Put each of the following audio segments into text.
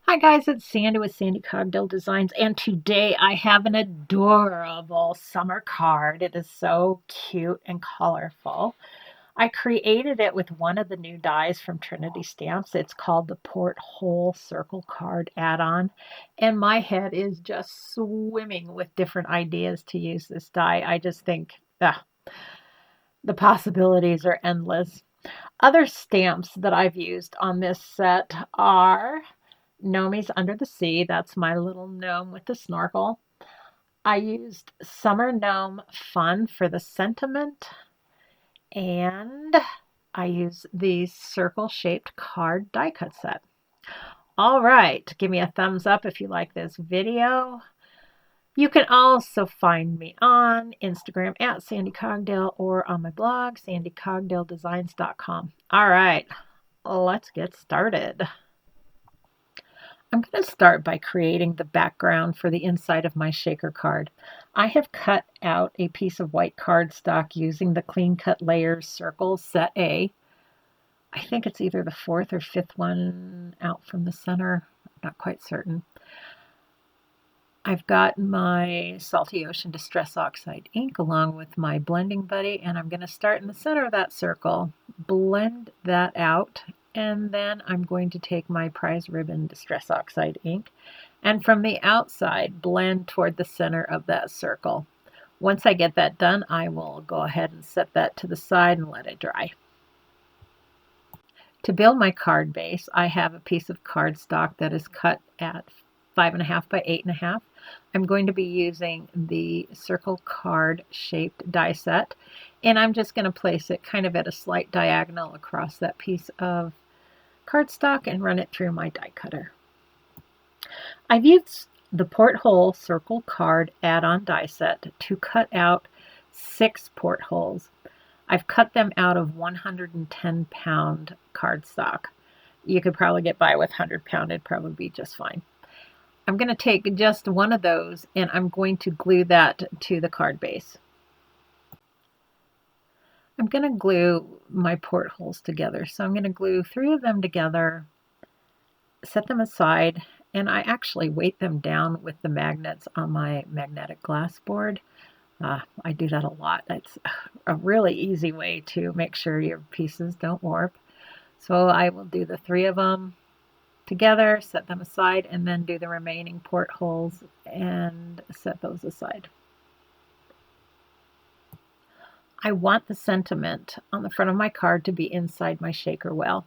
Hi guys, it's Sandy with Sandy Cogdill Designs, and today I have an adorable summer card. It is so cute and colorful. I created it with one of the new dies from Trinity Stamps. It's called the Porthole Circle Card Add-on, and my head is just swimming with different ideas to use this die. I just think the possibilities are endless. Other stamps that I've used on this set are Gnomies Under the Sea. That's my little gnome with the snorkel. I used Summer Gnome Fun for the sentiment, and I used the circle shaped card die cut set. All right, give me a thumbs up if you like this video. You can also find me on Instagram at Sandy Cogdill or on my blog, sandycogdilldesigns.com. All right, let's get started. I'm going to start by creating the background for the inside of my shaker card. I have cut out a piece of white cardstock using the Clean Cut Layers Circle Set A. I think it's either the fourth or fifth one out from the center. I'm not quite certain. I've got my Salty Ocean Distress Oxide ink along with my blending buddy, and I'm going to start in the center of that circle, blend that out, and then I'm going to take my Prize Ribbon Distress Oxide ink, and from the outside, blend toward the center of that circle. Once I get that done, I will go ahead and set that to the side and let it dry. To build my card base, I have a piece of cardstock that is cut at 5.5 by 8.5. I'm going to be using the circle card shaped die set, and I'm just going to place it kind of at a slight diagonal across that piece of cardstock and run it through my die cutter. I've used the Porthole Circle Card add-on die set to cut out 6 portholes. I've cut them out of 110-pound cardstock. You could probably get by with 100-pound, it'd probably be just fine. I'm going to take just one of those and I'm going to glue that to the card base. I'm going to glue my portholes together. So I'm going to glue 3 of them together, set them aside, and I actually weight them down with the magnets on my magnetic glass board. I do that a lot. That's a really easy way to make sure your pieces don't warp. So I will do the 3 of them together, set them aside, and then do the remaining portholes and set those aside. I want the sentiment on the front of my card to be inside my shaker well.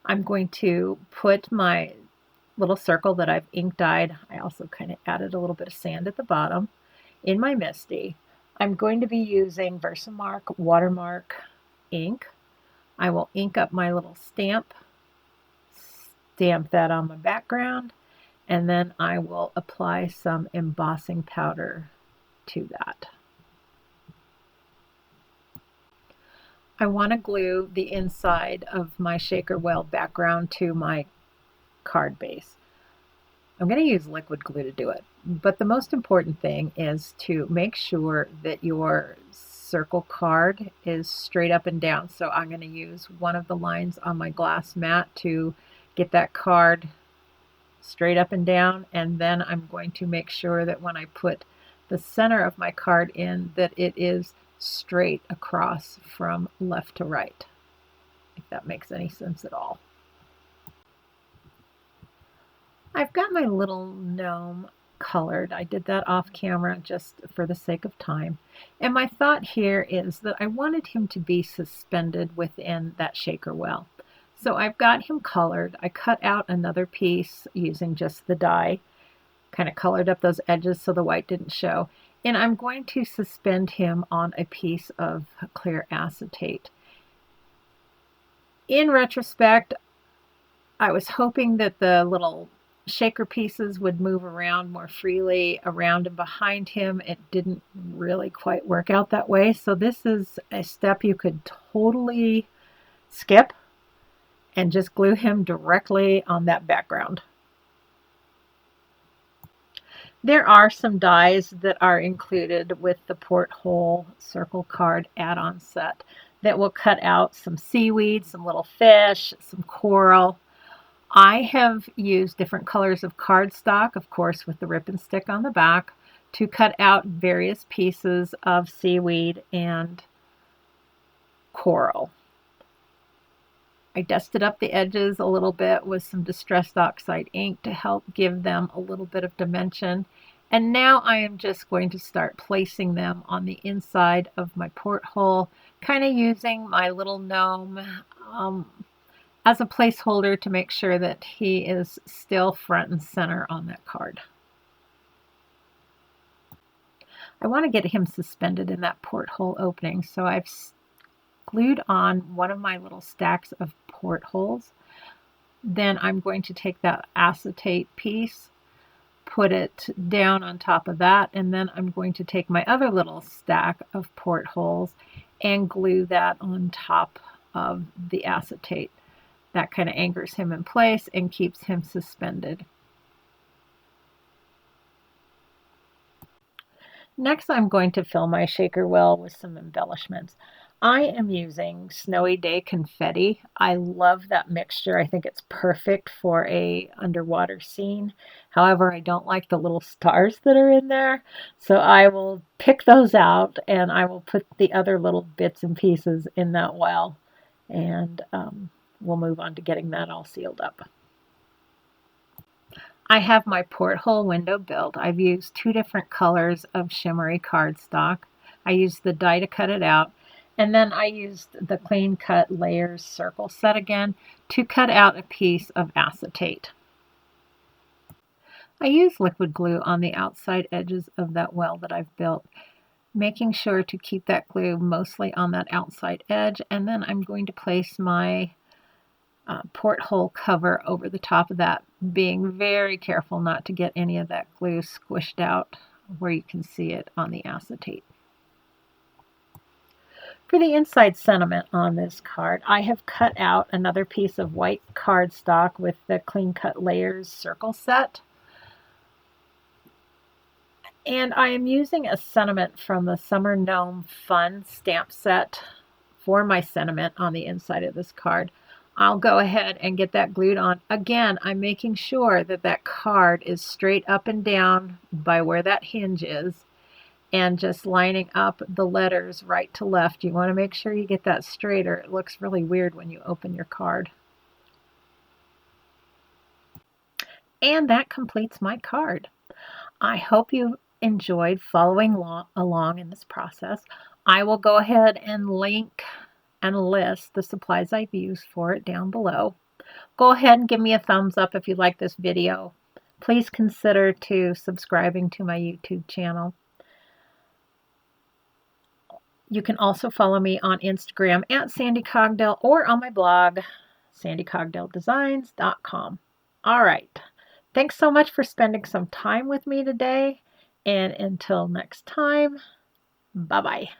I'm going to put my little circle that I've ink dyed, I also kind of added a little bit of sand at the bottom, in my MISTI. I'm going to be using Versamark Watermark ink. I will ink up my little stamp, stamp that on my background, and then I will apply some embossing powder to that. I want to glue the inside of my shaker well background to my card base. I'm going to use liquid glue to do it, but the most important thing is to make sure that your circle card is straight up and down. So I'm going to use one of the lines on my glass mat to get that card straight up and down, and then I'm going to make sure that when I put the center of my card in, that it is straight across from left to right, if that makes any sense at all. I've got my little gnome colored. I did that off camera just for the sake of time. And my thought here is that I wanted him to be suspended within that shaker well. So I've got him colored. I cut out another piece using just the die, kind of colored up those edges so the white didn't show. And I'm going to suspend him on a piece of clear acetate. In retrospect, I was hoping that the little shaker pieces would move around more freely around and behind him. It didn't really quite work out that way. So this is a step you could totally skip and just glue him directly on that background. There are some dies that are included with the Porthole Circle Card add-on set that will cut out some seaweed, some little fish, some coral. I have used different colors of cardstock, of course, with the rip and stick on the back, to cut out various pieces of seaweed and coral. I dusted up the edges a little bit with some distressed oxide ink to help give them a little bit of dimension. And now I am just going to start placing them on the inside of my porthole, kind of using my little gnome as a placeholder to make sure that he is still front and center on that card. I want to get him suspended in that porthole opening, so I've glued on one of my little stacks of portholes. Then I'm going to take that acetate piece, put it down on top of that, and then I'm going to take my other little stack of portholes and glue that on top of the acetate. That kind of anchors him in place and keeps him suspended. Next, I'm going to fill my shaker well with some embellishments. I am using Snowy Day confetti. I love that mixture. I think it's perfect for a underwater scene. However, I don't like the little stars that are in there. So I will pick those out and I will put the other little bits and pieces in that well. And we'll move on to getting that all sealed up. I have my porthole window built. I've used two different colors of shimmery cardstock. I used the die to cut it out, and then I used the clean cut layers circle set again to cut out a piece of acetate. I use liquid glue on the outside edges of that well that I've built, making sure to keep that glue mostly on that outside edge, and then I'm going to place my porthole cover over the top of that, being very careful not to get any of that glue squished out where you can see it on the acetate. For the inside sentiment on this card, I have cut out another piece of white cardstock with the clean cut layers circle set. And I am using a sentiment from the Summer Gnome Fun stamp set for my sentiment on the inside of this card. I'll go ahead and get that glued on. Again, I'm making sure that that card is straight up and down by where that hinge is and just lining up the letters right to left. You want to make sure you get that straight or it looks really weird when you open your card. And that completes my card. I hope you enjoyed following along in this process. I will go ahead and link and list the supplies I've used for it down below. Go ahead and give me a thumbs up if you like this video. Please consider to subscribing to my YouTube channel. You can also follow me on Instagram at Sandy Cogdell or on my blog, sandycogdelldesigns.com. All right. Thanks so much for spending some time with me today. And until next time, bye-bye.